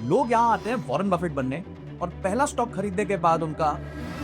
लोग यहाँ आते हैं वॉरेन बफेट बनने और पहला स्टॉक खरीदने के बाद उनका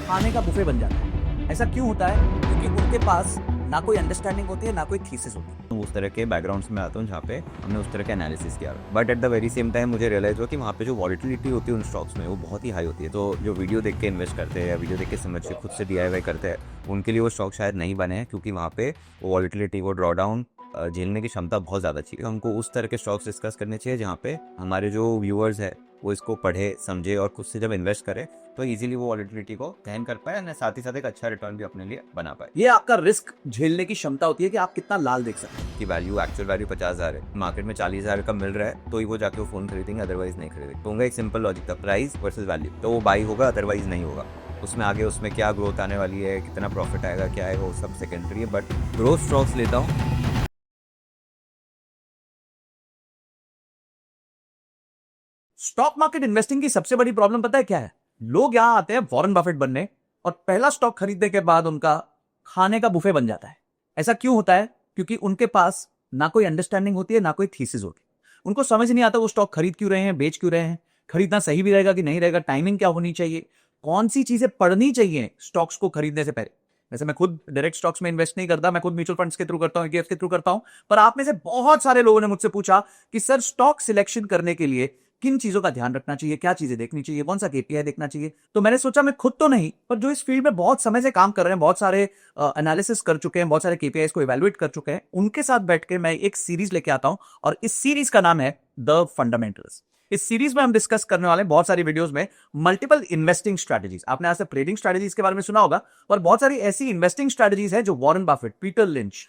खाने का बुफे बन जाता है। ऐसा क्यों होता है? क्योंकि उनके पास ना कोई अंडरस्टैंडिंग होती है, ना कोई थीसिस होती है। उस तरह के बैकग्राउंड में आता हूँ जहाँ पे हमने उस तरह का एनालिसिस किया, but at the very same time मुझे रियलाइज हुआ कि वहाँ पे जो वॉलिटिलिटी होती है उन स्टॉक्स में वो बहुत ही हाई होती है। तो जो वीडियो देख के इन्वेस्ट करते हैं या वीडियो देख के समझ के खुद से DIY करते हैं, उनके लिए वो स्टॉक शायद नहीं बने हैं, क्योंकि वहाँ पे वो वॉलिटिलिटी, वो ड्रॉडाउन झेलने की क्षमता बहुत ज़्यादा चाहिए। हमको उस तरह के स्टॉक्स डिस्कस करने चाहिए जहाँ पे हमारे जो व्यूअर्स है वो इसको पढ़े समझे और खुद से जब इन्वेस्ट करे तो इजीली वो वॉलिटिलिटी को सहन कर पाए और साथ ही साथ एक अच्छा रिटर्न भी अपने लिए बना पाए। ये आपका रिस्क झेलने की क्षमता होती है कि आप कितना लाल देख सकते हैं। कि वैल्यू, एक्चुअल वैल्यू 50,000 है, मार्केट में 40,000 का मिल रहा है तो ही वो जाके वो फोन खरीदेंगे, अदरवाइज नहीं खरीदेंगे। तो उनका एक सिंपल लॉजिक था, प्राइस वर्सेस वैल्यू, तो वो बाई होगा अदरवाइज नहीं होगा। उसमें आगे उसमें क्या ग्रोथ आने वाली है, कितना प्रॉफिट आएगा, क्या आएगा, वो सब सेकेंडरी है, बट ग्रोथ स्टॉक्स लेता हूँ। स्टॉक मार्केट इन्वेस्टिंग की सबसे बड़ी प्रॉब्लम पता है क्या है? लोग यहां आते हैं वॉरेन बफेट बनने और पहला स्टॉक खरीदने के बाद उनका खाने का बुफे बन जाता है। ऐसा क्यों होता है? क्योंकि उनके पास ना कोई अंडरस्टैंडिंग होती है, ना कोई थीसिस होती है। उनको समझ नहीं आता वो स्टॉक खरीद क्यों रहे हैं, बेच क्यों रहे हैं, खरीदना सही भी रहेगा कि नहीं रहेगा, टाइमिंग क्या होनी चाहिए, कौन सी चीजें पढ़नी चाहिए स्टॉक्स को खरीदने से पहले। वैसे मैं खुद डायरेक्ट स्टॉक्स में इन्वेस्ट नहीं करता, मैं खुद म्यूचुअल फंड्स के थ्रू करता हूं, ETF के थ्रू करता हूं। पर आप में से बहुत सारे लोगों ने मुझसे पूछा कि सर स्टॉक सिलेक्शन करने के लिए किन चीजों का ध्यान रखना चाहिए, क्या चीजें देखनी चाहिए, कौन सा KPI देखना चाहिए। तो मैंने सोचा मैं खुद तो नहीं, पर जो इस फील्ड में बहुत समय से काम कर रहे हैं, बहुत सारे एनालिसिस कर चुके हैं, बहुत सारे KPIs को इवेल्युएट कर चुके हैं, उनके साथ बैठ के मैं एक सीरीज लेके आता हूं और इस सीरीज का नाम है द फंडामेंटल्स। इस सीरीज में हम डिस्कस करने वाले बहुत सारी वीडियोस में मल्टीपल इन्वेस्टिंग स्ट्रैटेजीज। आपने आज तक ट्रेडिंग स्ट्रैटेजीज के बारे में सुना होगा, और बहुत सारी ऐसी इन्वेस्टिंग स्ट्रैटेजीज हैं जो Warren Buffett, Peter lynch,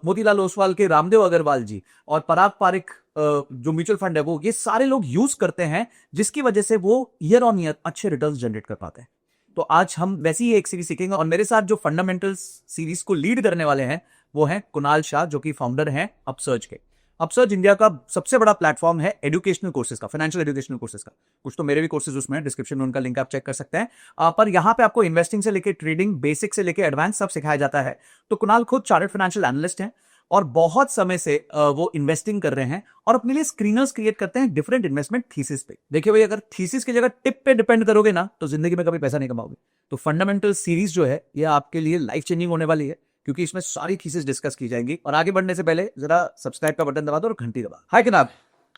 Motilal Oswal के रामदेव अग्रवाल जी और पराग पारिक जो म्यूचुअल फंड है वो, ये सारे लोग यूज करते हैं, जिसकी वजह से वो ईयर ऑन ईयर अच्छे रिटर्न्स जनरेट कर पाते हैं। तो आज हम वैसी ही एक सीरीज सीखेंगे और मेरे साथ जो फंडामेंटल्स सीरीज को लीड करने वाले हैं वो हैं कुणाल शाह, जो कि फाउंडर हैं अपसर्ज के। अपसर्ज इंडिया का सबसे बड़ा प्लेटफॉर्म है एजुकेशनल कोर्सेज का, फाइनेंशियल एजुकेशनल कोर्सेज का। कुछ तो मेरे भी कोर्सेज उसमें है, डिस्क्रिप्शन में उनका लिंक आप चेक कर सकते हैं। पर यहाँ पे आपको इन्वेस्टिंग से लेके ट्रेडिंग, बेसिक से लेके एडवांस सब सिखाया जाता है। तो कुणाल खुद चार्टर्ड फाइनेंशियल एनालिस्ट हैं और बहुत समय से वो इन्वेस्टिंग कर रहे हैं और अपने लिए स्क्रीनर्स क्रिएट करते हैं डिफरेंट इन्वेस्टमेंट थीसिस पे। देखिए भाई, अगर थीसिस की जगह टिप पे डिपेंड करोगे ना तो जिंदगी में कभी पैसा नहीं कमाओगे। तो फंडामेंटल सीरीज जो है ये आपके लिए लाइफ चेंजिंग होने वाली है, क्योंकि इसमें सारी थीसिस डिस्कस की जाएंगी। और आगे बढ़ने से पहले जरा सब्सक्राइब का बटन दबा दो और घंटी दबा। हाय किनाब।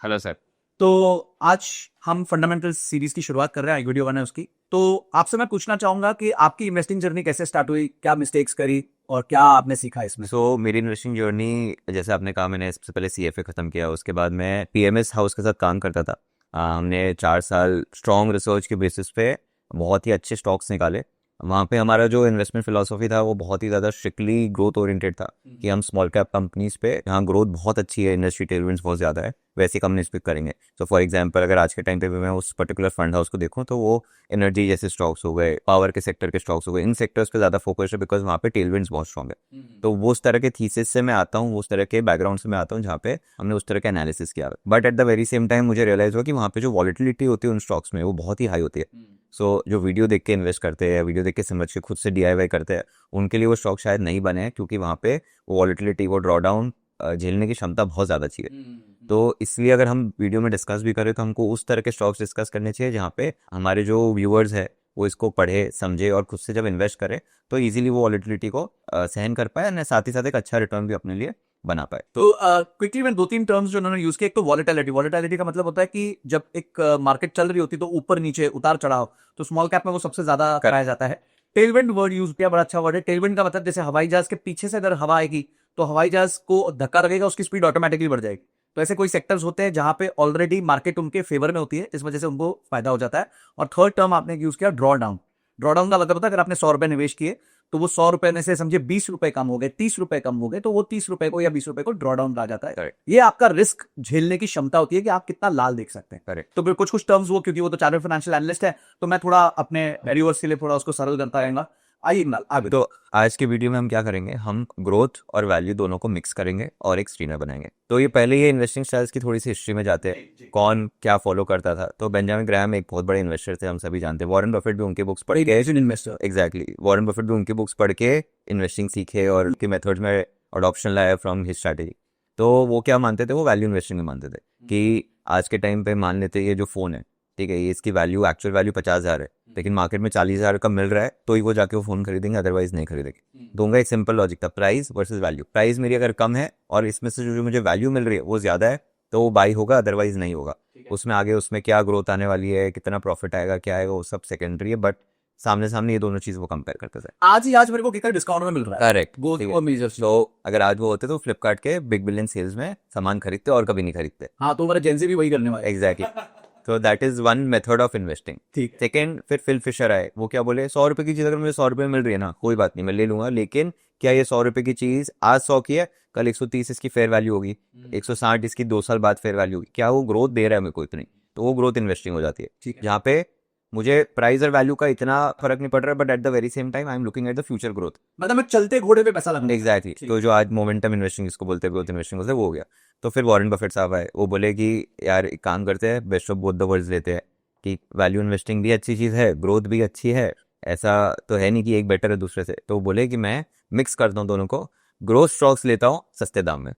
Hello sir. तो आज हम फंडामेंटल सीरीज की शुरुआत कर रहे हैं, वीडियो 1 है उसकी। तो आपसे मैं पूछना चाहूंगा कि आपकी इन्वेस्टिंग जर्नी कैसे स्टार्ट हुई, क्या मिस्टेक्स करी और क्या आपने सीखा इसमें? मेरी इन्वेस्टिंग जर्नी, जैसे आपने कहा, मैंने सबसे पहले CFA खत्म किया, उसके बाद मैं PMS हाउस के साथ काम करता था। हमने 4 साल स्ट्रॉन्ग रिसर्च के बेसिस पे बहुत ही अच्छे स्टॉक्स निकाले। वहाँ पे हमारा जो इन्वेस्टमेंट फिलोसफी था वो बहुत ही ज़्यादा स्ट्रिक्टली ग्रोथ ओरिएंटेड था, कि हम स्मॉल कैप कंपनीज पे, जहाँ ग्रोथ बहुत अच्छी है, इंडस्ट्री टेलविंड्स बहुत ज़्यादा है, वैसी कंपनीज पे करेंगे। तो फॉर एग्जांपल, अगर आज के टाइम पे मैं उस पर्टिकुलर फंड हाउस को देखूँ तो वो एनर्जी जैसे स्टॉक्स हो गए, पावर के सेक्टर के स्टॉक्स हो गए, इन सेक्टर्स पे ज़्यादा फोकस है, बिकॉज वहाँ पे टेलविंड्स बहुत स्ट्रॉन्ग है। तो वो उस तरह के थीसिस से मैं आता हूँ, उस तरह के बैकग्राउंड से मैं आता हूँ जहाँ पे हमने उस तरह का एनालिसिस किया। But at the very same time मुझे रियलाइज हुआ कि वहाँ पे जो वॉलिटिलिटी होती है उन स्टॉक्स में वो बहुत ही हाई होती है। जो वीडियो देख के इन्वेस्ट करते हैं, वीडियो देख के समझ के खुद से DIY करते हैं, उनके लिए वो स्टॉक शायद नहीं बने हैं, क्योंकि वहाँ पे वो वॉलिटिलिटी, वो ड्रॉडाउन झेलने की क्षमता बहुत ज़्यादा चाहिए। तो इसलिए अगर हम वीडियो में डिस्कस भी करें तो हमको उस तरह के स्टॉक्स डिस्कस करने चाहिए जहाँ पे हमारे जो व्यूअर्स है वो इसको पढ़े समझे और खुद से जब इन्वेस्ट करे तो इजीली वो वॉलिटिलिटी को सहन कर पाए और साथ ही साथ एक अच्छा रिटर्न भी अपने लिए बना पाए। तो क्विकली मैं 2-3 टर्म्स जो उन्होंने यूज किए। एक तो वॉलेटिलिटी। वॉलेटिलिटी का मतलब होता है कि जब एक मार्केट चल रही होती है तो ऊपर नीचे उतार चढ़ाव, तो स्मॉल कैप में वो सबसे ज्यादा कराया जाता है। टेलविंड वर्ड यूज किया, बड़ा अच्छा वर्ड है। टेलविंड का मतलब जैसे हवाई जहाज के पीछे से अगर हवा आएगी तो हवाई जहाज को धक्का लगेगा, उसकी स्पीड ऑटोमेटिकली बढ़ जाएगी। तो ऐसे कोई सेक्टर्स होते हैं जहां पे ऑलरेडी मार्केट उनके फेवर में होती है, इस वजह से उनको फायदा हो जाता है। और थर्ड टर्म आपने यूज किया ड्रॉ डाउन। ड्रॉ डाउन का मतलब होता है अगर आपने 100 रुपए निवेश किए तो वो 100 रुपए में से समझे 20 रुपए कम हो गए, 30 रुपए कम हो गए, तो वो 30 रुपए को या 20 रुपए को ड्रॉ डाउन आ जाता है। ये आपका रिस्क झेलने की क्षमता होती है कि आप कितना लाल देख सकते हैं। तो फिर कुछ कुछ टर्म्स वो, क्योंकि वो तो चार्टर्ड फाइनेंशियल एनालिस्ट है, तो मैं थोड़ा अपने व्यूअर्स के लिए थोड़ा उसको सरल करता रहेगा। आइए आगे। तो आज के वीडियो में हम क्या करेंगे, हम ग्रोथ और वैल्यू दोनों को मिक्स करेंगे और एक स्क्रीनर बनाएंगे। तो ये पहले ही इन्वेस्टिंग स्टाइल्स की थोड़ी सी हिस्ट्री में जाते हैं, कौन क्या फॉलो करता था। तो बेंजामिन ग्राहम एक बहुत बड़े इन्वेस्टर थे, हम सभी जानते हैं। वॉरेन बफेट भी उनके बुक्स पढ़ के इन्वेस्टर, एग्जैक्टली, वॉरेन बफेट भी उनकी बुक्स पढ़ के इन्वेस्टिंग सीखे और उनके मेथड्स में अडॉप्शन लाया फ्रॉम हिज स्ट्रैटेजी। तो वो क्या मानते थे, वो वैल्यू इन्वेस्टिंग में मानते थे कि आज के टाइम पे मान लेते ये जो फोन है ठीक है, ये इसकी वैल्यू एक्चुअल वैल्यू 50,000 है, लेकिन मार्केट में 40,000 का मिल रहा है, तो ही वो जाके वो फ़ोन खरीदेंगे, अदरवाइज नहीं खरीदेंगे। तो उनका एक सिंपल लॉजिक था, प्राइस वर्सेस वैल्यू। प्राइस मेरी अगर कम है और इसमें से जो मुझे वैल्यू मिल रही है वो ज़्यादा है, तो वो बाई होगा, अदरवाइज नहीं होगा। उसमें आगे उसमें क्या ग्रोथ आने वाली है, कितना प्रॉफिट आएगा, क्या आएगा, वो सब सेकेंडरी है, बट सामने सामने ये दोनों चीज़ वो कंपेयर करते थे। आज ही आज मेरे को कितना डिस्काउंट में मिल रहा है। करेक्ट, वो ठीक है। वो मेजर तो अगर आज वो होते तो फ्लिपकार्ट के बिग बिलियन सेल्स में सामान खरीदते और कभी नहीं खरीदते। हाँ, तो मेरा जेंजी भी वही करने वाला है। एग्जैक्टली। तो that is one method of investing. ठीक। सेकेंड, फिर फिल फिशर आए, वो क्या बोले, 100 रुपए की चीज़ अगर मुझे 100 रुपए मिल रही है ना, कोई बात नहीं, मैं ले लूंगा, लेकिन क्या ये 100 रुपए की चीज़ आज 100 की है, कल 130 इसकी फेयर वैल्यू होगी, 160 इसकी 2 साल बाद फेयर वैल्यू होगी, क्या वो ग्रोथ दे रहा है मेरे को इतनी, तो वो ग्रोथ इन्वेस्टिंग हो जाती है। ठीक है। जहाँ पे मुझे प्राइस और वैल्यू का इतना फर्क नहीं पड़ रहा है, but at the very same time I am looking at the future growth. मतलब मैं चलते घोड़े पे पैसा लगाऊंगा। एग्जैक्टली। तो जो आज मोमेंटम इन्वेस्टिंग जिसको बोलते हैं, ग्रोथ इन्वेस्टिंग होता है, वो हो गया। तो फिर वॉरेन बफेट साहब आए, वो बोले कि यार एक काम करते हैं, best of both the worlds लेते हैं, कि वैल्यू इन्वेस्टिंग भी अच्छी चीज़ है, ग्रोथ भी अच्छी है, ऐसा तो है नहीं कि एक बेटर है दूसरे से। तो वो बोले कि मैं मिक्स करता हूँ दोनों को, ग्रोथ स्टॉक्स लेता हूँ सस्ते दाम में।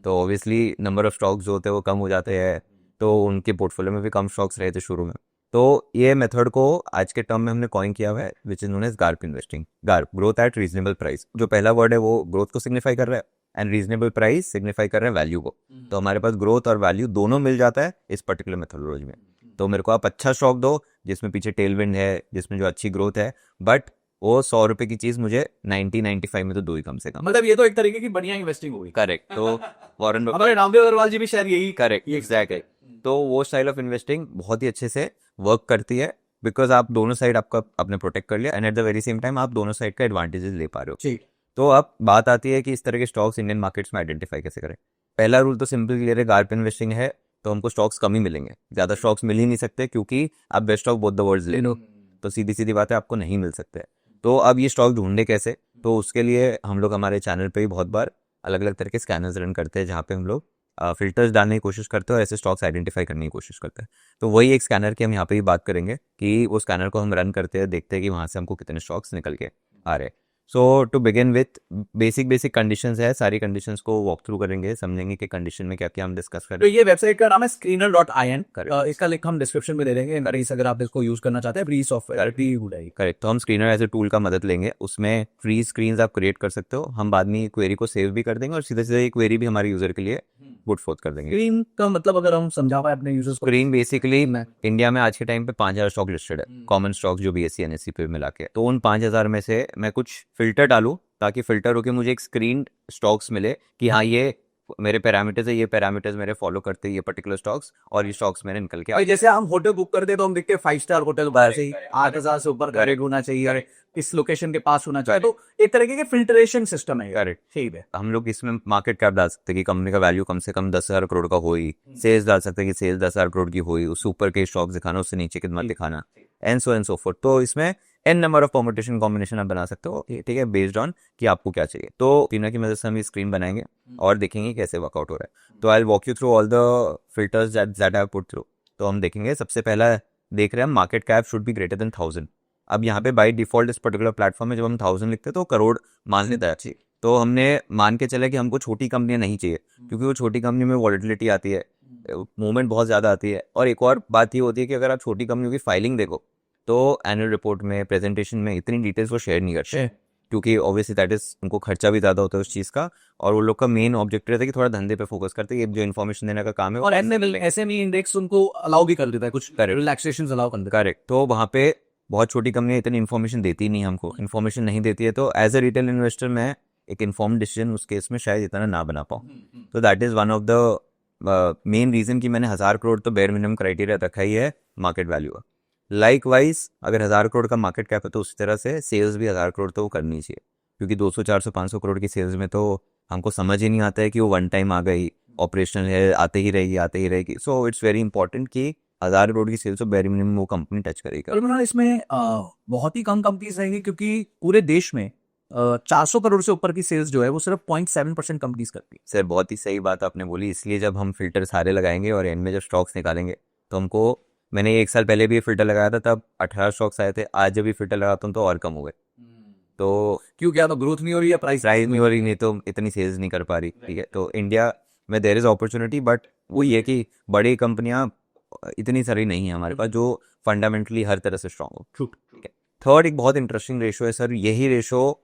तो ऑब्वियसली नंबर ऑफ स्टॉक्स जो होते हैं वो कम हो जाते हैं, तो उनके पोर्टफोलियो में भी कम स्टॉक्स रहे थे शुरू में। तो ये मेथड को आज के टर्म में हमने कॉइन किया हुआ है, which is known as GARP investing. GARP, growth at reasonable price. जो पहला वर्ड है वो ग्रोथ को सिग्निफाई कर रहा है, एंड रीजनेबल प्राइस सिग्निफाई कर रहा है वैल्यू को। तो हमारे पास ग्रोथ और वैल्यू दोनों मिल जाता है इस पर्टिकुलर मेथोडोलॉजी में। तो मेरे को आप अच्छा स्टॉक दो जिसमें पीछे टेलविंड है, जिसमें जो अच्छी ग्रोथ है, बट वो 100 रुपए की चीज मुझे 90-95 में तो दो ही कम से कम। मतलब ये तो एक तरीके की बढ़िया इन्वेस्टिंग होगी। करेक्ट। तो वॉरेन हमारे रामदेव अग्रवाल जी भी शायद यही। Correct, exactly. तो वो स्टाइल ऑफ इन्वेस्टिंग बहुत ही अच्छे से वर्क करती है, बिकॉज आप दोनों साइड आपका आपने प्रोटेक्ट कर लिया, and at the very same time आप दोनों साइड का एडवांटेजेस ले पा रहे हो। ठीक। तो अब बात आती है कि इस तरह के स्टॉक्स इंडियन मार्केट्स में आइडेंटिफाई कैसे करें। पहला रूल तो सिंपल क्लियर है, गार्प इन्वेस्टिंग है तो हमको स्टॉक्स कम ही मिलेंगे, ज्यादा स्टॉक्स मिल ही नहीं सकते, क्योंकि आप best of both the worlds ले लो, तो सीधी सीधी बात है आपको नहीं मिल सकते। तो अब ये स्टॉक ढूंढने कैसे, तो उसके लिए हम लोग हमारे चैनल पे भी बहुत बार अलग अलग तरह के स्कैनर्स रन करते हैं, जहाँ पे हम लोग फिल्टर्स डालने की कोशिश करते हैं और ऐसे स्टॉक्स आइडेंटिफाई करने की कोशिश करते हैं। तो वही एक स्कैनर की हम यहाँ पे भी बात करेंगे, कि वो स्कैनर को हम रन करते हैं, देखते हैं कि वहाँ से हमको कितने स्टॉक्स निकल के आ रहे हैं। So to begin with basic conditions है, सारी कंडीशंस को वॉक थ्रू करेंगे, समझेंगे कि कंडीशन में क्या क्या हम डिस्कस तो करें। ये वेबसाइट का नाम है screener.in। Correct. इसका लिंक हम डिस्क्रिप्शन में दे देंगे, कहीं अगर आप इसको यूज करना चाहते हैं। फ्री सॉफ्टवेयर, फ्री गुड है। करेक्ट। तो हम स्क्रीनर एज ए टूल का मदद लेंगे, उसमें फ्री स्क्रीन्स आप क्रिएट कर सकते हो, हम बाद में क्वेरी को सेव भी कर देंगे और सीधे सीधे क्वेरी भी हमारे यूजर के लिए पुट फोर्थ कर देंगे। स्क्रीन का मतलब अगर हम समझा पाए अपने यूजर्स को। स्क्रीन बेसिकली इंडिया में आज के टाइम पे 5,000 स्टॉक लिस्टेड है, कॉमन स्टॉक जो BSE NSE पे मिला के। तो उन 5,000 में से मैं कुछ फिल्टर डालूं, ताकि फिल्टर होके मुझे एक स्क्रीन स्टॉक्स मिले कि हाँ ये मेरे पैरामीटर्स है, ये पैरामीटर्स मेरे फॉलो करते हैं ये पर्टिकुलर स्टॉक्स, और ये स्टॉक्स मेरे निकल के भाई जैसे हम होटल बुक करते हैं तो हम देखते हैं 5 स्टार होटल, वैसे ही 8,000 से ऊपर रेट होना चाहिए और इस लोकेशन के पास होना चाहिए। तो एक तरीके के फिल्ट्रेशन सिस्टम है। करेक्ट। ठीक है। हम लोग इसमें मार्केट कैप डाल सकते हैं कि कंपनी का वैल्यू कम से कम 10,000 करोड़ का हो ही, सेल्स डाल सकते हैं कि सेल्स 10,000 करोड़ की हो ही, उससे ऊपर के स्टॉक्स दिखाना, उससे नीचे कितना दिखाना, एंड सो फोर्थ। तो इसमें n number of permutation combination आप बना सकते हो, ठीक है, बेस्ड ऑन कि आपको क्या चाहिए। तो तीनों की मदद से हम ये स्क्रीन बनाएंगे और देखेंगे कैसे वर्कआउट हो रहा है। तो I will walk you through all the filters that I have put through. तो हम देखेंगे, सबसे पहला देख रहे हैं हम market cap should be greater than 1,000। अब यहाँ पे बाय डिफॉल्ट इस पर्टिकुलर प्लेटफॉर्म में जब हम 1,000 लिखते हैं तो करोड़ मान लेता है। तो हमने मान के चले कि हमको छोटी कंपनियां नहीं चाहिए, क्योंकि वो छोटी कंपनी में वॉलेटिलिटी आती है, मूवमेंट बहुत ज़्यादा आती है। और एक और बात ये होती है कि अगर आप छोटी कंपनियों की फाइलिंग देखो तो एनुअल रिपोर्ट में, प्रेजेंटेशन में इतनी डिटेल्स वो शेयर नहीं करते, क्योंकि ऑब्वियसली दैट इज उनको खर्चा भी ज़्यादा होता है उस चीज़ का, और वो लोग का मेन ऑब्जेक्टिव रहता है कि थोड़ा धंधे पे फोकस करते हैं, ये जो इन्फॉर्मेशन देने का काम है। और SME इंडेक्स उनको अलाउ भी कर देता है, कुछ रिलैक्सेशन अलाउ कर देता है। करेक्ट। तो वहाँ पे बहुत छोटी कंपनियां इतनी इन्फॉर्मेशन देती नहीं, हमको इन्फॉर्मेशन नहीं देती है, तो एज अ रिटेल इन्वेस्टर मैं एक इन्फॉर्म डिसीजन उस केस में शायद इतना ना बना पाऊँ। तो that is one of the main reason कि मैंने 1,000 करोड़ तो बेयर मिनिमम क्राइटेरिया रखा ही है मार्केट वैल्यू का। लाइकवाइज अगर 1,000 करोड़ का मार्केट कैप है तो उसी तरह से सेल्स भी 1,000 करोड़ तो वो करनी चाहिए, क्योंकि 200, 400, 500 करोड़ की सेल्स में तो हमको समझ ही नहीं आता है कि वो वन टाइम आ गई, ऑपरेशनल है, आते ही रहेगी। सो इट्स वेरी इंपॉर्टेंट कि 1,000 करोड़ की सेल्स तो बेयर मिनिमम वो कंपनी टच करेगी। और इसमें बहुत ही कम कंपनीज रहेंगी, क्योंकि पूरे देश में 400 करोड़ से ऊपर की सेल्स जो है वो सिर्फ 0.7% कंपनीज करती है। सर बहुत ही सही बात आपने बोली, इसलिए जब हम फिल्टर सारे लगाएंगे और एंड में जब स्टॉक्स निकालेंगे तो हमको, मैंने 1 साल पहले भी ये फिल्टर लगाया था तब 18 स्टॉक्स आए थे, आज जब भी फिल्टर लगाता हूँ तो और कम हो गए। तो क्यों, क्या तो ग्रोथ नहीं हो रही है, प्राइस नहीं हो रही, नहीं तो इतनी सेल्स नहीं कर पा रही, ठीक है। तो इंडिया में देयर इज अपॉर्चुनिटी, बट वो ये कि बड़ी कंपनियां इतनी सारी नहीं है हमारे पास जो फंडामेंटली हर तरह से स्ट्रांग हो। True. ठीक है। थर्ड एक बहुत इंटरेस्टिंग रेशो है सर, यही रेशो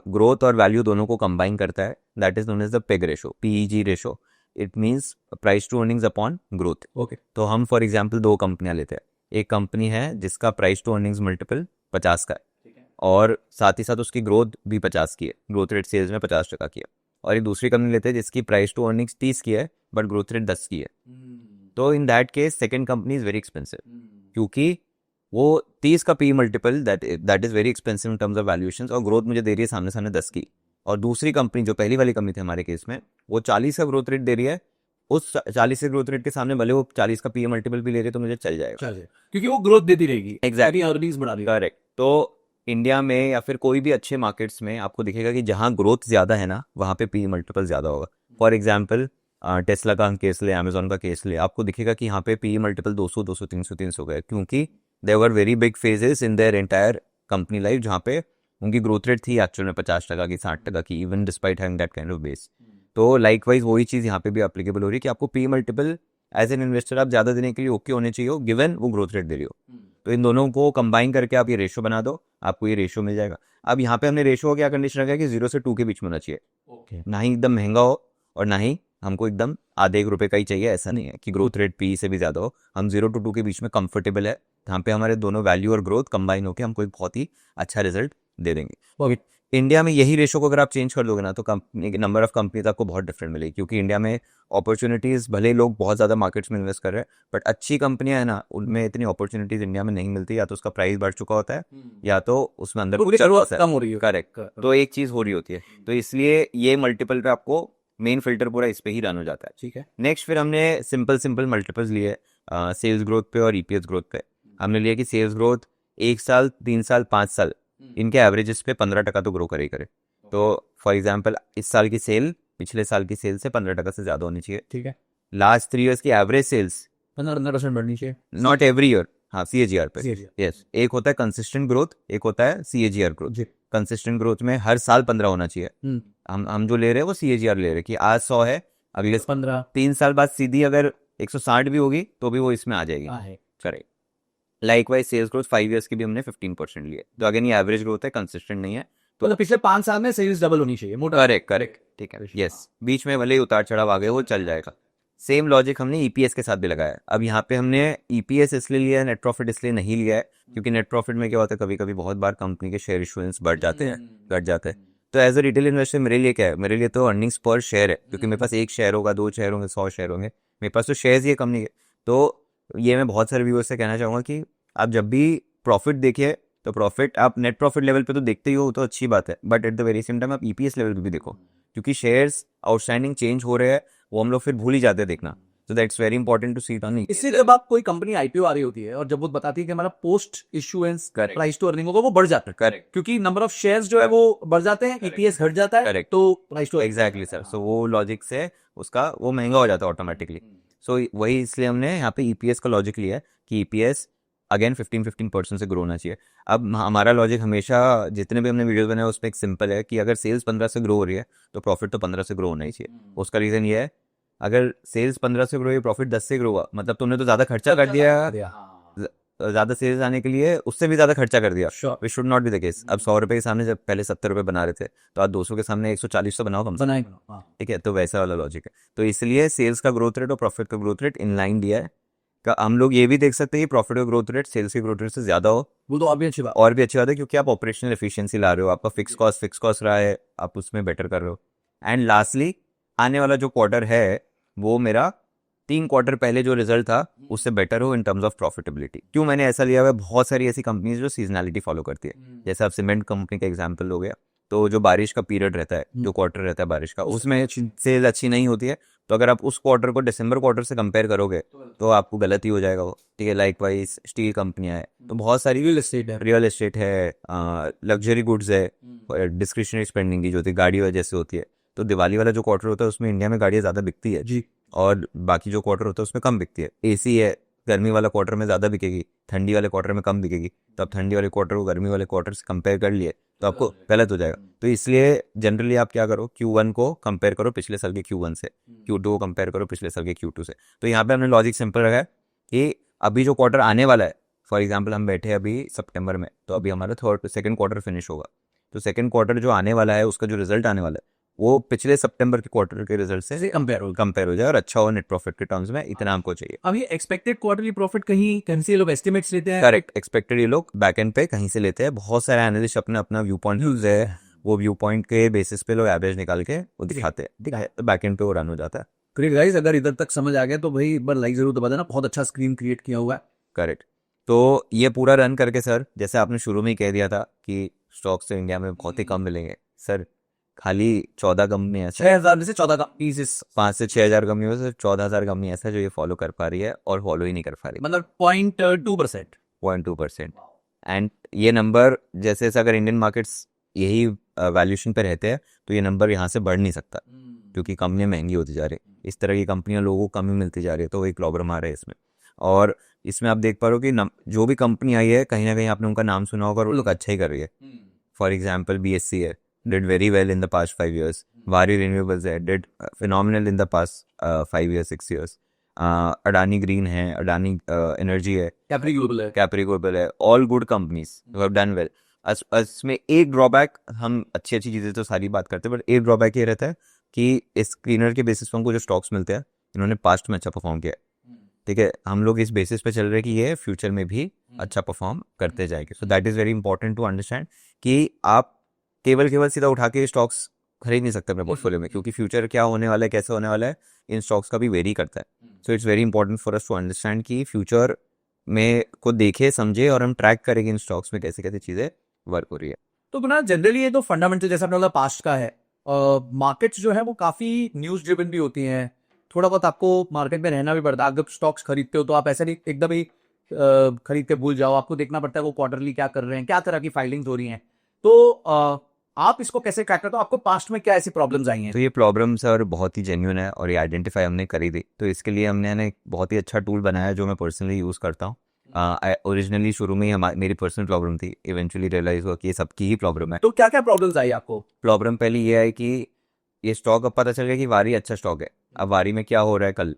ग्रोथ और वैल्यू दोनों को कंबाइन करता है, that is known as the PEG ratio, PEG ratio. It means price to earnings upon growth. Okay. तो हम फॉर एग्जांपल दो कंपनियां लेते हैं, एक कंपनी है जिसका प्राइस टू अर्निंग्स मल्टीपल 50 का है और साथ ही साथ उसकी ग्रोथ भी 50 की है, ग्रोथ रेट सेल्स में 50% की है। और एक दूसरी कंपनी लेते हैं जिसकी प्राइस टू अर्निंग्स 30 की है बट ग्रोथ रेट 10 की है। तो in that case second company is very expensive, क्योंकि वो 30 का P multiple that is very expensive in terms of valuations, और ग्रोथ मुझे दे रही है सामने सामने 10 की। और दूसरी कंपनी जो पहली वाली कंपनी थी हमारे केस में, वो 40 का ग्रोथ रेट दे रही है, उस 40 के ग्रोथ रेट के सामने भले वो 40 का पी मल्टीपल भी ले रही है तो मुझे चल जाएगा। चलिए, क्योंकि वो ग्रोथ देती रहेगी, Exactly. अर्निंग्स बढ़ा रही है। करेक्ट। तो इंडिया में या फिर कोई भी अच्छे मार्केट्स में आपको दिखेगा कि जहाँ ग्रोथ ज़्यादा है ना, वहाँ पे पी मल्टीपल ज़्यादा होगा। फॉर एग्जाम्पल टेस्ला का केस ले, अमेजोन का केस ले, आपको दिखेगा कि यहाँ पे पी मल्टीपल 200, 200, 300, 300 गए, क्योंकि they were very big phases in their entire company life जहाँ पे उनकी ग्रोथ रेट थी एक्चुअल में 50% की, 60% की, even despite having that kind of base. तो लाइकवाइज वही चीज़ यहाँ पे भी एप्लीकेबल हो रही है कि आपको P multiple as an investor आप ज़्यादा देने के लिए ओके होने चाहिए हो, गिवन वो ग्रोथ रेट दे रही हो। तो इन दोनों को कंबाइन करके आप ये रेशो बना दो, आपको ये रेशो मिल जाएगा। अब यहाँ पे हमने रेशो क्या कंडीशन रखा है कि 0 से 2 के बीच में होना चाहिए। Okay. ना ही एकदम महंगा हो और ना ही हमको एकदम आधे ₹1 का ही चाहिए, ऐसा नहीं है कि ग्रोथ रेट पी से भी ज़्यादा हो। हम 0 to 2 के बीच में कंफर्टेबल है, जहाँ पे हमारे दोनों वैल्यू और ग्रोथ कंबाइन होकर हमको एक बहुत ही अच्छा रिजल्ट दे देंगे। Okay. इंडिया में यही रेशो को अगर आप चेंज कर दोगे ना, तो कंपनी नंबर ऑफ कंपनीज आपको बहुत डिफरेंट मिलेगी, क्योंकि इंडिया में अपॉर्चुनिटीज़ भले लोग बहुत ज़्यादा मार्केट्स में इन्वेस्ट कर रहे हैं, बट अच्छी कंपनियां है ना, उनमें इतनी अपॉर्चुनिटीज़ इंडिया में नहीं मिलती। या तो उसका प्राइस बढ़ चुका होता है या तो उसमें अंदर पूरी जरूरत कम हो रही है। करेक्ट। तो एक चीज़ हो रही होती है, तो इसलिए ये मल्टीपल पे आपको मेन फिल्टर पूरा इस पे ही रन हो जाता है। ठीक है। नेक्स्ट फिर हमने सिंपल मल्टीपल्स लिए सेल्स ग्रोथ पे और EPS ग्रोथ पे। हमने लिया कि सेल्स ग्रोथ 1 साल, 3 साल, 5 साल इनके एवरेजेस पे 15% तो ग्रो करे ही करे। तो फॉर एग्जांपल इस साल की सेल पिछले साल की सेल से 15% से ज़्यादा होनी चाहिए। ठीक है। लास्ट 3 इयर्स की एवरेज सेल्स 15% बढ़नी चाहिए। नॉट एवरी ईयर, हाँ CAGR पे। CAGR. यस, एक होता है कंसिस्टेंट ग्रोथ, एक होता है CAGR ग्रोथ। जी। कंसिस्टेंट ग्रोथ में हर साल 15 होना चाहिए। हम जो ले रहे हैं वो CAGR ले रहे हैं कि आज 100 है, अगले 15 3 साल बाद सीधी अगर 160 भी होगी तो भी वो इसमें आ जाएगी। है। Correct. Likewise sales growth 5 years की भी हमने 15% लिए, तो अगेन ये एवरेज ग्रोथ है, कंसिस्टेंट नहीं है। तो पिछले 5 साल में सेल्स डबल होनी चाहिए, मोटा। करेक्ट। ठीक है। यस, बीच में भले ही उतार चढ़ाव आ गए वो चल जाएगा। सेम लॉजिक हमने EPS के साथ भी लगाया है। अब यहाँ पे हमने EPS इसलिए लिया है, नेट प्रॉफिट इसलिए नहीं लिया है, क्योंकि नेट प्रॉफिट में क्या होता है, कभी कभी बहुत बार कंपनी के शेयर इशुएंस बढ़ जाते हैं, घट जाते हैं। तो एज अ रिटेल इन्वेस्टर मेरे लिए क्या है, मेरे लिए तो अर्निंग्स पर शेयर है, क्योंकि मेरे पास 1 शेयर होगा, 2 शेयर होंगे, 100 शेयर होंगे, मेरे पास तो शेयर्स ही है कंपनी के। तो ये मैं बहुत सारे व्यूअर्स से कहना चाहूँगा कि आप जब भी प्रॉफिट देखिए तो प्रॉफिट आप नेट प्रॉफिट लेवल पे तो देखते ही हो, तो अच्छी बात है, but at the very same time आप EPS लेवल पे भी देखो, क्योंकि शेयर्स आउटस्टैंडिंग चेंज हो रहे हैं, वो हम लोग फिर भूल ही जाते हैं देखना। तो that's very important to see it on. इससे जब आप कोई कंपनी IPO आ रही होती है और जब वो बताती है कि हमारा post issuance Correct. Price to earning होगा, वो बढ़ जाता है। करेक्ट क्योंकि नंबर ऑफ शेयर्स जो है वो बढ़ जाते हैं, EPS घट जाता है, Correct. तो प्राइस टू एग्जैक्टली सर। सो वो लॉजिक से उसका वो महंगा हो जाता है ऑटोमेटिकली। सो वही इसलिए हमने यहाँ पे EPS का लॉजिक लिया है कि EPS अगेन 15% से ग्रो होना चाहिए। अब हमारा लॉजिक हमेशा जितने भी हमने वीडियोस बनाए उसमें एक सिंपल है कि अगर सेल्स 15 से ग्रो हो रही है तो प्रॉफिट तो 15 से ग्रो होना ही चाहिए। उसका रीजन ये है, अगर सेल्स 15 से ग्रो हुई, प्रॉफिट 10 से ग्रो हुआ, मतलब तुमने तो ज्यादा खर्चा कर दिया, ज्यादा सेल्स आने के लिए उससे भी ज्यादा खर्चा कर दिया। Sure. Which should not be the case. अब 100 रुपए के सामने जब पहले 70 रुपए बना रहे थे, तो आज 200 के सामने 140 तो बनाओ कम से कम। बनाएंगे। ठीक है, तो वैसा वाला लॉजिक है। तो इसलिए सेल्स का ग्रोथ रेट और प्रॉफिट का ग्रोथ रेट इन लाइन दिया है। हम लोग ये भी देख सकते हैं कि प्रॉफिट का ग्रोथ रेट सेल्स के ग्रोथ रेट से ज्यादा हो, वो तो और भी अच्छी बात। और भी अच्छी बात है, क्योंकि आप ऑपरेशनल एफिशिएंसी ला रहे हो, आपका फिक्स कॉस्ट रहा है, आप उसमें बेटर कर रहे हो। एंड लास्टली आने वाला जो क्वार्टर है वो मेरा 3 क्वार्टर पहले जो रिजल्ट था उससे बेटर हो इन टर्म्स ऑफ प्रॉफिटेबिलिटी। क्यों मैंने ऐसा लिया हुआ है, बहुत सारी ऐसी कंपनीज जो सीजनैलिटी फॉलो करती है, जैसे आप सीमेंट कंपनी का एग्जांपल हो गया, तो जो बारिश का पीरियड रहता है, जो क्वार्टर रहता है बारिश का, उसमें सेल अच्छी नहीं होती है, तो अगर आप उस क्वार्टर को दिसंबर क्वार्टर से कंपेयर करोगे तो आपको गलत ही हो जाएगा वो। ठीक है, लाइकवाइज स्टील कंपनियां हैं, तो बहुत सारी रियल एस्टेट है, लग्जरी गुड्स है, डिस्क्रिशनरी स्पेंडिंग की जो होती है, गाड़ी वजह से होती है। तो दिवाली वाला जो क्वार्टर होता है उसमें इंडिया में गाड़ियाँ ज़्यादा बिकती है जी, और बाकी जो क्वार्टर होता है उसमें कम बिकती है। AC है, गर्मी वाला क्वार्टर में ज़्यादा बिकेगी, ठंडी वाले क्वार्टर में कम बिकेगी, तो आप ठंडी वाले क्वार्टर को गर्मी वाले क्वार्टर से कंपेयर कर लिए तो आपको गलत हो जाएगा। तो इसलिए जनरली आप क्या करो, Q1 को कंपेयर करो पिछले साल के Q1 से, Q2 को कंपेयर करो पिछले साल के Q2 से। तो यहाँ पे हमने लॉजिक सिंपल रखा है कि अभी जो क्वार्टर आने वाला है, फॉर एग्जांपल हम बैठे हैं अभी सितंबर में, तो अभी हमारा सेकंड क्वार्टर फिनिश होगा, तो सेकंड क्वार्टर जो आने वाला है उसका जो रिजल्ट आने वाला है वो पिछले सितंबर के क्वार्टर के रिजल्ट से कंपेयर हो जाए और अच्छा हो नेट प्रॉफिट के टर्म्स में, इतना हमको चाहिए। अब ये एक्सपेक्टेड क्वार्टरली प्रॉफिट कहीं से ये लोग एस्टिमेट्स लेते हैं? करेक्ट, एक्सपेक्टेड ये लोग बैक एंड पे कहीं से लेते हैं, बहुत सारे एनालिस्ट अपना अपना व्यू पॉइंट यूज है, वो व्यू पॉइंट के बेसिस पे लोग एवरेज निकाल के वो दिखाते हैं, तो बैक एंड पे वो रन हो जाता है। ग्रेट गाइस, अगर इधर तक समझ आ गया तो भाई एक बार लाइक जरूर दबा देना, बहुत अच्छा स्क्रीन क्रिएट किया हुआ है। करेक्ट। तो ये पूरा रन करके सर, जैसे आपने शुरू में ही कह दिया था कि स्टॉक्स तो इंडिया में बहुत ही कम मिलेंगे सर, खाली 14 कंपनी ऐसा, 6,000 में से 14 का पीसेस, 5 से 6 हज़ार कंपनी में से 14,000 कंपनी ऐसा जो ये फॉलो कर पा रही है, और फॉलो ही नहीं कर पा रही, मतलब 0.2%। 0.2%। एंड ये नंबर जैसे जैसे अगर इंडियन मार्केट्स यही वैल्यूएशन पे रहते हैं तो ये नंबर यहाँ से बढ़ नहीं सकता, क्योंकि कंपनियां महंगी होती जा रही, इस तरह की कंपनियां लोगों को कम ही मिलती जा रही है, तो एक प्रॉब्लम आ रहा है इसमें। और इसमें आप देख पा रहे हो कि जो भी कंपनी आई है कहीं ना कहीं आपने उनका नाम सुना होगा और वो लोग अच्छा ही कर रही है। फॉर एग्जाम्पल BSC है, did very well in the past 5 years, वारी रिन्यूएबल्स है, did phenomenal in the past 5 years 6 years, Adani green है, अडानी एनर्जी है, कैप्री ग्लोबल है, all good companies who have done well. इसमें एक ड्रॉबैक, हम अच्छी अच्छी चीज़ें तो सारी बात करते हैं, बट एक ड्रॉबैक ये रहता है कि इस स्क्रीनर के बेसिस पर हमको जो स्टॉक्स मिलते हैं इन्होंने पास्ट में अच्छा परफॉर्म किया है, ठीक है, हम लोग इस बेसिस पे चल रहे हैं कि ये फ्यूचर में भी अच्छा परफॉर्म करते जाएंगे। So that is very important to understand कि आप केवल सीधा उठा के स्टॉक्स खरीद नहीं सकते अपने पोर्टफोलियो में, क्योंकि फ्यूचर क्या होने वाला है, कैसे होने वाला है, इन स्टॉक्स का भी वेरी करता है। So it's very important for us to understand कि फ्यूचर में को देखे समझे और हम ट्रैक करेंगे इन स्टॉक्स में कैसे कैसे चीज़ें वर्क हो रही है। तो ना जनरली ये तो फंडामेंटल जैसा आपने बोला पास्ट का है, मार्केट्स जो है वो काफी न्यूज ड्रिवन भी होती हैं, थोड़ा बहुत आपको मार्केट में रहना भी पड़ता है। अगर स्टॉक्स खरीदते हो तो आप ऐसा नहीं एकदम ही खरीद के भूल जाओ, आपको देखना पड़ता है वो क्वार्टरली क्या कर रहे हैं, क्या तरह की फाइलिंग्स हो रही हैं। तो आप इसको कैसे ट्रैक करते हो, आपको पास्ट में क्या ऐसी प्रॉब्लम्स आई हैं? तो ये प्रॉब्लम सर बहुत ही जेन्युइन है और ये आइडेंटिफाई हमने करी थी, तो इसके लिए हमने ना एक बहुत ही अच्छा टूल बनाया जो मैं पर्सनली यूज़ करता हूँ। ओरिजिनली शुरू में ही मेरी पर्सनल प्रॉब्लम थी, इवेंचुअली रियलाइज हुआ कि ये सबकी ही प्रॉब्लम है। तो क्या क्या प्रॉब्लम्स आई आपको? प्रॉब्लम पहले ये है कि ये स्टॉक, अब पता चल गया कि वारी अच्छा स्टॉक है, अब वारी में क्या हो रहा है, कल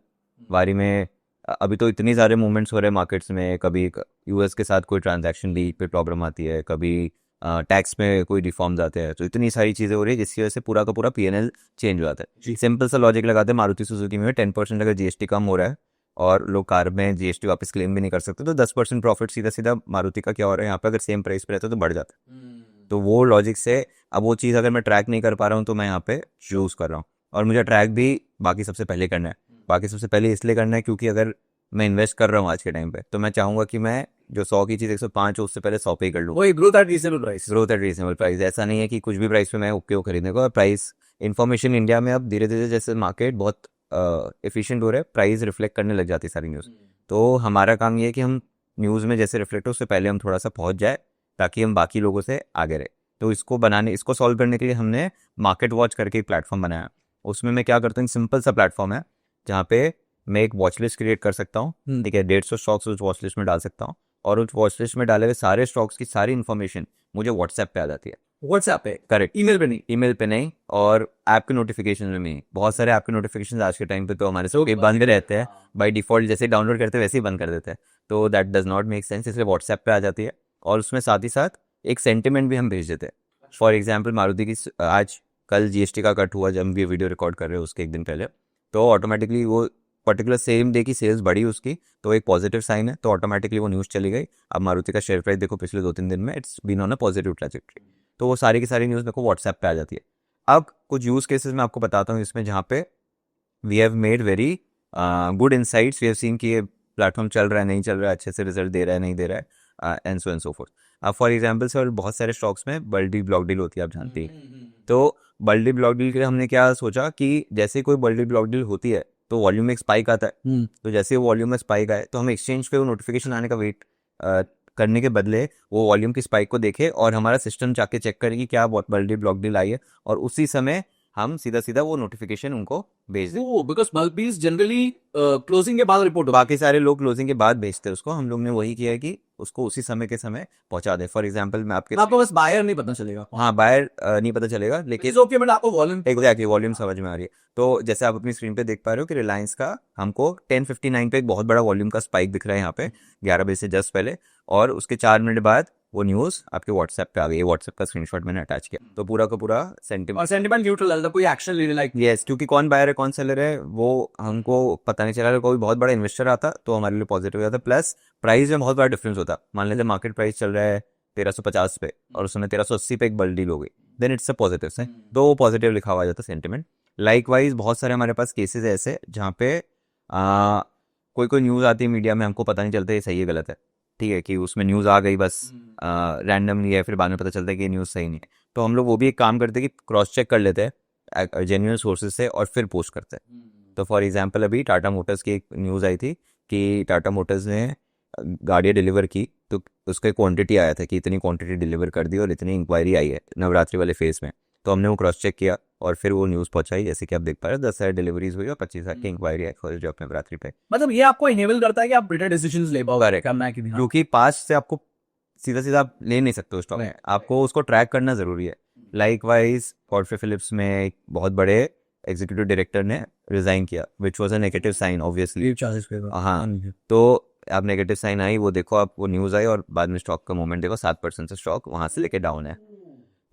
वारी में अभी तो इतनी सारे मूवमेंट्स हो रहे हैं मार्केट्स में, कभी यूएस के साथ कोई ट्रांजैक्शन लीक पे प्रॉब्लम आती है, कभी टैक्स में कोई रिफॉर्म्स आते हैं, तो इतनी सारी चीज़ें हो रही है जिसकी वजह से पूरा का पूरा PNL चेंज हो जाता है। सिंपल सा लॉजिक लगाते हैं, मारुति सुजुकी में 10% अगर GST कम हो रहा है और लोग कार में GST वापस क्लेम भी नहीं कर सकते, तो 10% प्रॉफिट सीधा सीधा मारुति का क्या हो रहा है यहाँ पे, अगर सेम प्राइस पे रहता है तो बढ़ जाता है। तो वो लॉजिक से अब वो चीज़ अगर मैं ट्रैक नहीं कर पा रहा हूँ तो मैं यहाँ पे यूज़ कर रहा हूँ, और मुझे ट्रैक भी बाकी सबसे पहले करना है। बाकी सबसे पहले इसलिए करना है क्योंकि अगर मैं इन्वेस्ट कर रहा हूँ आज के टाइम पे, तो मैं चाहूँगा कि मैं जो 100 की चीज़ 105 हो उससे पहले 100 पे ही कर लूँ। वही growth at reasonable price. Growth at reasonable price, ऐसा नहीं है कि कुछ भी प्राइस पे मैं ओके हो खरीदने को। और प्राइस इन्फॉर्मेशन इंडिया में अब धीरे धीरे जैसे मार्केट बहुत एफिशिएंट हो रहा है, प्राइस रिफ्लेक्ट करने लग जाती है सारी न्यूज़। तो हमारा काम ये है कि हम न्यूज़ में जैसे रिफ्लेक्ट हो उससे पहले हम थोड़ा सा पहुँच जाए, ताकि हम बाकी लोगों से आगे रहे। तो इसको सॉल्व करने के लिए हमने मार्केट वॉच करके एक प्लेटफॉर्म बनाया। उसमें मैं क्या करता हूँ, सिंपल सा प्लेटफॉर्म है जहाँ पे मैं एक वॉच लिस्ट क्रिएट कर सकता हूँ, ठीक है, 150 स्टॉक्स उस वॉच लिस्ट में डाल सकता हूँ, और उस वॉच लिस्ट में डाले हुए सारे स्टॉक्स की सारी इन्फॉर्मेशन मुझे व्हाट्सएप पे आ जाती है। व्हाट्सएप पे? करेक्ट, ईमेल पे नहीं? ईमेल पे नहीं, और ऐप के नोटिफिकेशन में भी। बहुत सारे ऐप के नोटिफिकेशन आज के टाइम पे तो हमारे सब बंद रहते हैं बाय डिफॉल्ट, जैसे डाउनलोड करते हैं वैसे ही बंद कर देते हैं, तो that does not make sense, इसलिए व्हाट्सएप पे आ जाती है। और उसमें साथ ही साथ एक सेंटिमेंट भी हम भेज देते हैं। फॉर एग्जाम्पल मारुति की आज कल GST का कट हुआ, जब हम ये वीडियो रिकॉर्ड कर रहे हैं उसके एक दिन पहले, तो ऑटोमेटिकली वो पर्टिकुलर सेम डे की सेल्स बढ़ी उसकी, तो एक पॉजिटिव साइन है, तो ऑटोमेटिकली वो न्यूज़ चली गई। अब मारुति का शेयर प्राइस देखो पिछले 2-3 दिन में it's been on a positive trajectory. तो वो सारी की सारी न्यूज़ मेरे को व्हाट्सएप पे आ जाती है। अब कुछ यूज़ केसेस मैं आपको बताता हूँ इसमें, जहाँ पे we have made very good insights, we have seen कि ये प्लेटफॉर्म चल रहा है नहीं चल रहा है, अच्छे से रिजल्ट दे रहा है नहीं दे रहा है, एंड सो फोर्थ। अब फॉर एग्जाम्पल सर बहुत सारे स्टॉक्स में बल्डी ब्लॉक डील होती है, आप जानती हैं। तो बल्डी ब्लॉक डील के लिए हमने क्या सोचा कि जैसे कोई बल्डी ब्लॉक डील होती है तो वॉल्यूम में एक स्पाइक आता है, तो जैसे वॉल्यूम में स्पाइक आए तो हम एक्सचेंज पे वो नोटिफिकेशन आने का वेट करने के बदले वो वॉल्यूम की स्पाइक को देखे और हमारा सिस्टम जाके चेक करे कि क्या बल्डी ब्लॉक डील आई है, और उसी समय हम सीधा सीधा वो नोटिफिकेशन उनको भेज दें। वो बिकॉज मल्टीपीस जनरली क्लोजिंग के बाद रिपोर्ट बाकी सारे लोग क्लोजिंग के बाद भेजते हैं उसको, हम लोग ने वही किया है कि उसको उसी समय के समय पहुंचा दे। फॉर एग्जाम्पल मैं आपके आपको बस बायर नहीं पता चलेगा। हाँ बाहर नहीं पता चलेगा, लेकिन ओके बट आपको वॉल्यूम एग्जैक्टली वॉल्यूम समझ में आ रही है। तो जैसे आप अपनी स्क्रीन पे देख पा रहे हो कि रिलायंस का हमको 10:59 पे एक बहुत बड़ा वॉल्यूम का स्पाइक दिख रहा है यहाँ पे 11 बजे से जस्ट पहले, और उसके 4 मिनट बाद वो न्यूज़ आपके व्हाट्सएप पे आ गई। व्हाट्सएप का स्क्रीनशॉट मैंने अटैच किया, तो पूरा का पूरा सेंटिमेंट और सेंटिमेंट न्यूट्रल है, कोई एक्शन लेने लायक यस, क्योंकि कौन बायर है कौन सेलर है वो हमको पता नहीं चला। अगर कोई बहुत बड़ा इन्वेस्टर आता तो हमारे लिए पॉजिटिव हो जाता, प्लस प्राइस में बहुत बड़ा डिफरेंस होता। मान लीजिए मार्केट प्राइस चल रहा है 1350 पे और उसमें 1380 पे एक बड़ी डील हो गई, देन इट्स अ पॉजिटिव से, तो वो पॉजिटिव लिखा हुआ जाता सेंटिमेंट। लाइकवाइज बहुत सारे हमारे पास केसेस ऐसे जहाँ पे कोई कोई न्यूज़ आती है मीडिया में, हमको पता नहीं चलता ये सही है गलत है, ठीक है, कि उसमें न्यूज़ आ गई बस रैंडमली है, फिर बाद में पता चलता है कि ये न्यूज़ सही नहीं है। तो हम लोग वो भी एक काम करते हैं कि क्रॉस चेक कर लेते हैं जेन्युइन सोर्सेज से और फिर पोस्ट करते हैं। तो फॉर एग्जांपल अभी टाटा मोटर्स की एक न्यूज़ आई थी कि टाटा मोटर्स ने गाड़ियाँ डिलीवर की, तो उसका क्वांटिटी आया था कि इतनी क्वांटिटी डिलीवर कर दी और इतनी इंक्वायरी आई है नवरात्रि वाले फेज में। तो हमने वो क्रॉस चेक किया और फिर वो न्यूज़ पहुंचाई, जैसे कि आप देख पा रहे हैं 10,000 डिलीवरीज हुई और 25,000 की इंक्वायरी आई जो अपने नवरात्रि पे। मतलब ये आपको इनेबल करता है कि आप बेटर डिसीजंस ले पाओ Correct. करना है कि नहीं। क्योंकि पास्ट से आपको सीधा सीधा आप ले नहीं सकते स्टॉक, Right. आपको उसको ट्रैक करना जरूरी है। लाइकवाइज कॉर्डफे फिलिप्स में एक बहुत बड़े एग्जीक्यूटिव डायरेक्टर ने रिजाइन किया, which was a negative sign obviously. हाँ, तो आप नेगेटिव साइन आई, वो देखो आप वो न्यूज़ आई और बाद में स्टॉक का मूवमेंट देखो 7% से स्टॉक वहां से लेके डाउन है।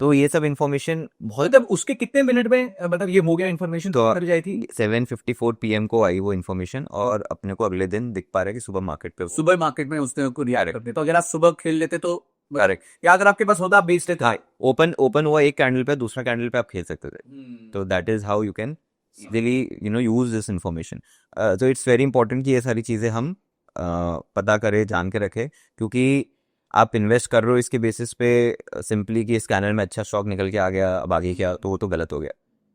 तो ये सब इन्फॉर्मेशन बहुत मतलब उसके कितने मिनट में मतलब ये हो गया इन्फॉर्मेशन तो कर जाई थी 7:54 PM को आई वो इन्फॉर्मेशन, और अपने को अगले दिन दिख पा रहा है कि सुबह मार्केट पे सुबह मार्केट में उसने को रिएक्ट करते। तो अगर आप सुबह खेल लेते तो करेक्ट, या अगर आपके पास होता आप बेच लेते। हाँ, ओपन हुआ एक कैंडल पे, दूसरा कैंडल पे आप खेल सकते थे। तो that is how you can easily use this information. तो इट्स वेरी इंपॉर्टेंट कि ये सारी चीज़ें हम पता करें, जान के रखें, क्योंकि आप इन्वेस्ट कर रहे हो इसके बेसिस पे सिंपली कि स्कैनर में अच्छा स्टॉक निकल के आ गया अब आगे क्या, तो वो तो गलत हो गया।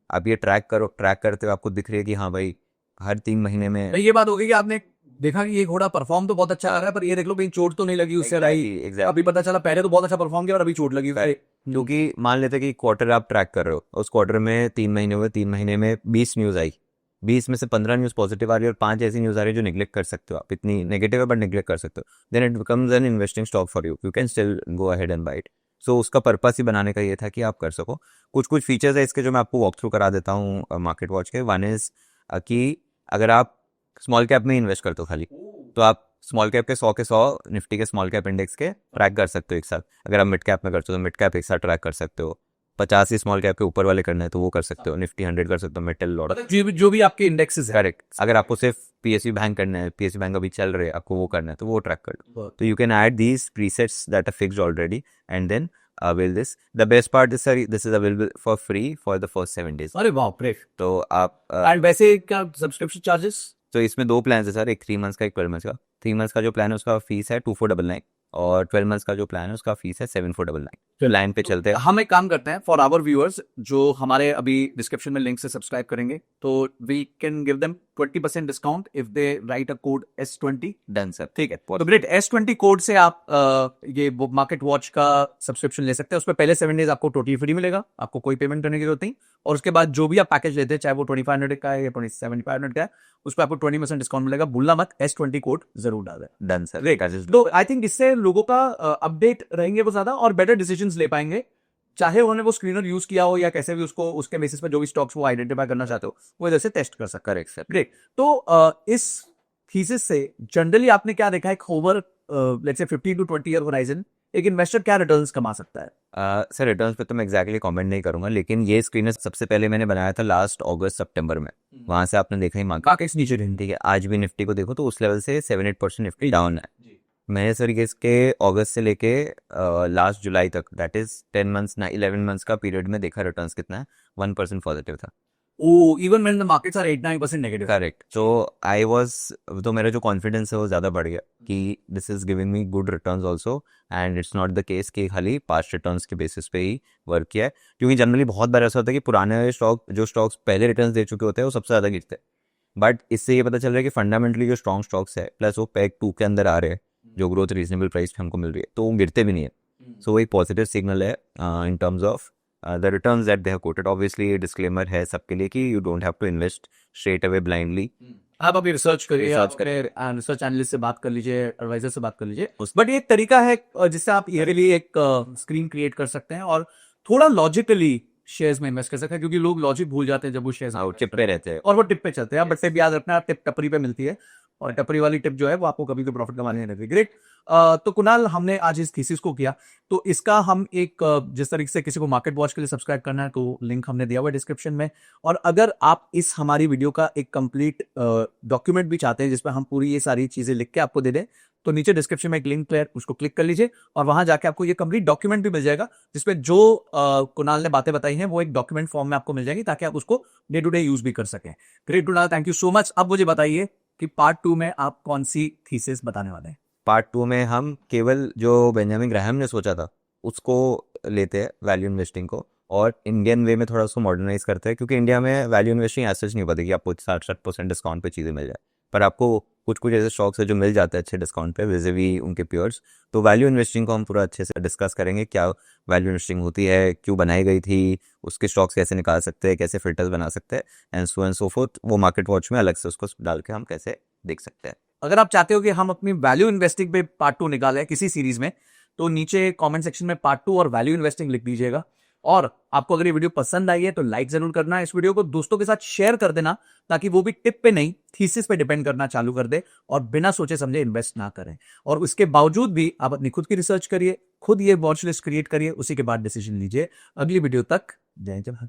आप ये ट्रैक करो, ट्रैक करते हुए आपको दिख रही है कि हाँ भाई हर 3 महीने में ये बात हो गई कि आपने देखा कि ये घोड़ा परफॉर्म तो बहुत अच्छा आ रहा है, पर ये देख लो कहीं चोट तो नहीं लगी उससे Exactly. अभी पता चला पहले तो बहुत अच्छा परफॉर्म किया और अभी चोट लगी। क्योंकि मान लेते कि क्वार्टर आप ट्रैक कर रहे हो, उस क्वार्टर में 3 महीने हुए, 3 महीने में 20 न्यूज़ आई, 20 में से 15 न्यूज़ पॉजिटिव आ रही है और 5 ऐसी न्यूज़ आ रही है जो निगलेक्ट कर सकते हो आप, इतनी नेगेटिव है बट निगलेक्ट कर सकते हो, then it becomes an investing stock for you, you can still go ahead and buy it. So उसका पर्पस ही बनाने का ये था कि आप कर सको। कुछ फीचर्स है इसके जो मैं आपको वॉक थ्रू करा देता हूँ मार्केट वॉच के। वन इज कि अगर आप स्मॉल कैप में इन्वेस्ट करते हो खाली, तो आप स्मॉल कैप के 100 निफ्टी के स्मॉल कैप इंडेक्स के ट्रैक कर सकते हो एक साथ। अगर आप मिड कैप में करते हो तो मिड कैप एक साथ ट्रैक कर सकते हो। 50 ही स्मॉल कैप के ऊपर वाले करना है तो वो कर सकते हो। निफ्टी 100 कर सकते हो, मेटल लॉट, जो भी आपके इंडेक्सेस है। करेक्ट। अगर आपको सिर्फ पीएसयू बैंक करना है, पीएसयू बैंक अभी चल रहे हैं, आपको वो करना है तो वो ट्रैक कर लो। तो you can add these presets that are fixed already and then avail this. The best part is this is available for free for the first 7 days. अरे वाह ग्रेट। तो आप एंड वैसे क्या सब्सक्रिप्शन चार्जेस? तो इसमें 2 प्लान है sir, एक 3 मंथ्स का, एक 12 मंथ्स का। 3 मंथ्स का जो प्लान है उसका फीस है 2499 और 12 मंथ्स का जो प्लान है उसका फीस है 7499। तो लाइन पे चलते हैं। हम एक काम करते हैं फॉर आवर व्यूअर्स जो हमारे अभी डिस्क्रिप्शन में लिंक से सब्सक्राइब करेंगे तो we can give them 20% discount if they write a code S20। Done sir, ठीक है, तो ग्रेट। S20 कोड से आप ये मार्केट वॉच का सब्सक्रिप्शन ले सकते हैं। उसमें पहले 7 डेज आपको टोटली फ्री मिलेगा, आपको कोई पेमेंट करने की जरूरत नहीं। और उसके बाद जो भी आप पैकेज लेते हैं, चाहे वो 2500 का है या 7500 का है, उस पर आपको 20% डिस्काउंट मिलेगा। भूलना मत, S20 कोड जरूर डालें। Done sir. तो आई थिंक इससे लोगों का अपडेट रहेंगे वो ज्यादा और बेटर डिसीजंस ले पाएंगे, चाहे उन्होंने वो स्क्रीनर यूज किया हो या कैसे भी उसको उसके बेसिस पे जो भी स्टॉक्स वो आइडेंटिफाई करना चाहते हो वो इधर से टेस्ट कर सकते। Correct sir. ग्रेट। तो इस थीसिस से जनरली आपने क्या देखा है, over let's say 15 to 20 year horizon एक इन्वेस्टर क्या रिटर्न्स कमा सकता है? सर रिटर्न्स पे तो मैं एग्जैक्टली कमेंट नहीं करूंगा, लेकिन ये स्क्रीनर सबसे पहले मैंने बनाया था लास्ट अगस्त सितंबर में। वहां से आपने देखा ही मार्केट नीचे रही, ठीक है। आज भी निफ्टी को देखो तो उस लेवल से 7-8% निफ्टी डाउन है। मैंने सर ये इसके अगस्त से लेके लास्ट जुलाई तक, दैट इज 10 मंथ्स ना 11 मंथ्स का पीरियड में देखा रिटर्न्स कितना है, 1% पॉजिटिव था। Even when the markets are 8-9% negative. Correct. तो मेरा जो कॉन्फिडेंस है वो ज़्यादा बढ़ गया कि this is giving me good returns also, and it's not the case कि खाली पास्ट रिटर्न्स के बेसिस पे ही वर्क किया है। क्योंकि जनरली बहुत बार ऐसा होता है कि पुराने स्टॉक्स पहले रिटर्न्स दे चुके होते हैं वो सबसे ज़्यादा गिरते हैं, बट इससे ये पता चल रहा है कि फंडामेंटली जो स्ट्रॉन्ग स्टॉक्स है प्लस वो पैक 2 के अंदर आ रहे हैं, जो ग्रोथ रीजनेबल प्राइस पे हमको मिल रही है, तो वो गिरते भी नहीं है। सो वो एक पॉजिटिव सिग्नल है in terms of the returns that they have quoted, obviously disclaimer है सबके लिए कि you don't have to invest straight away blindly. आप अभी रिसर्च करिए, Research अपने रिसर्च एनालिस्ट से बात कर लीजिए, एडवाइजर से बात कर लीजिए। बट ये एक तरीका है जिससे आप ईयरली एक स्क्रीन क्रिएट कर सकते हैं और थोड़ा लॉजिकली शेयर्स में इन्वेस्ट कर सकते हैं, क्योंकि लोग लॉजिक भूल जाते हैं जब वो शेयर्स हाँ, चिप पे रहते हैं। और वो टिप पे चलते हैं। बट टिप याद रखना, टिप टपरी पे मिलती है और टपरी वाली टिप जो है वो आपको कभी भी प्रॉफिट कमाने नहीं देती। ग्रेट। तो कुणाल, हमने आज इस थीसिस को किया, तो इसका हम एक जिस तरीके से किसी को मार्केट वॉच के लिए सब्सक्राइब करना है तो लिंक हमने दिया हुआ है डिस्क्रिप्शन में। और अगर आप इस हमारी वीडियो का एक कंप्लीट डॉक्यूमेंट भी चाहते हैं जिसमें हम पूरी ये सारी चीजें लिख के आपको दे दें, तो नीचे डिस्क्रिप्शन में एक लिंक है, उसको क्लिक कर लीजिए और वहां जाके आपको ये कंप्लीट डॉक्यूमेंट भी मिल जाएगा, जिसमें जो कुणाल ने बातें बताई हैं वो एक डॉक्यूमेंट फॉर्म में आपको मिल जाएगी, ताकि आप उसको डे टू डे यूज भी कर सकें। Great Kunal, thank you so much. अब मुझे बताइए कि पार्ट 2 में आप कौन सी थीसिस बताने वाले हैं? पार्ट 2 में हम केवल जो बेंजामिन ग्राहम ने सोचा था उसको लेते हैं, वैल्यू इन्वेस्टिंग को, और इंडियन वे में थोड़ा उसको मॉडर्नाइज करते हैं, क्योंकि इंडिया में वैल्यू इन्वेस्टिंग ऐसा नहीं होता कि आपको 60% डिस्काउंट पे चीज़ें मिल जाए, पर आपको कुछ कुछ ऐसे स्टॉक्स है जो मिल जाते हैं अच्छे डिस्काउंट पे विज़िवी उनके प्योर्स। तो वैल्यू इन्वेस्टिंग को हम पूरा अच्छे से डिस्कस करेंगे, क्या वैल्यू इन्वेस्टिंग होती है, क्यों बनाई गई थी, उसके स्टॉक्स कैसे निकाल सकते हैं, कैसे फिल्टर्स बना सकते हैं, एंड सो फोर्थ। वो मार्केट वॉच में अलग से उसको डाल के हम कैसे देख सकते हैं। अगर आप चाहते हो कि हम अपनी वैल्यू इन्वेस्टिंग पे पार्ट 2 निकालें किसी सीरीज में, तो नीचे कमेंट सेक्शन में पार्ट 2 और वैल्यू इन्वेस्टिंग लिख दीजिएगा। और आपको अगर ये वीडियो पसंद आई है तो लाइक जरूर करना, इस वीडियो को दोस्तों के साथ शेयर कर देना, ताकि वो भी टिप पे नहीं थीसिस पे डिपेंड करना चालू कर दे और बिना सोचे समझे इन्वेस्ट ना करें। और उसके बावजूद भी आप अपनी खुद की रिसर्च करिए, खुद ये वॉच लिस्ट क्रिएट करिए, उसी के बाद डिसीजन लीजिए। अगली वीडियो तक जय जवाहर।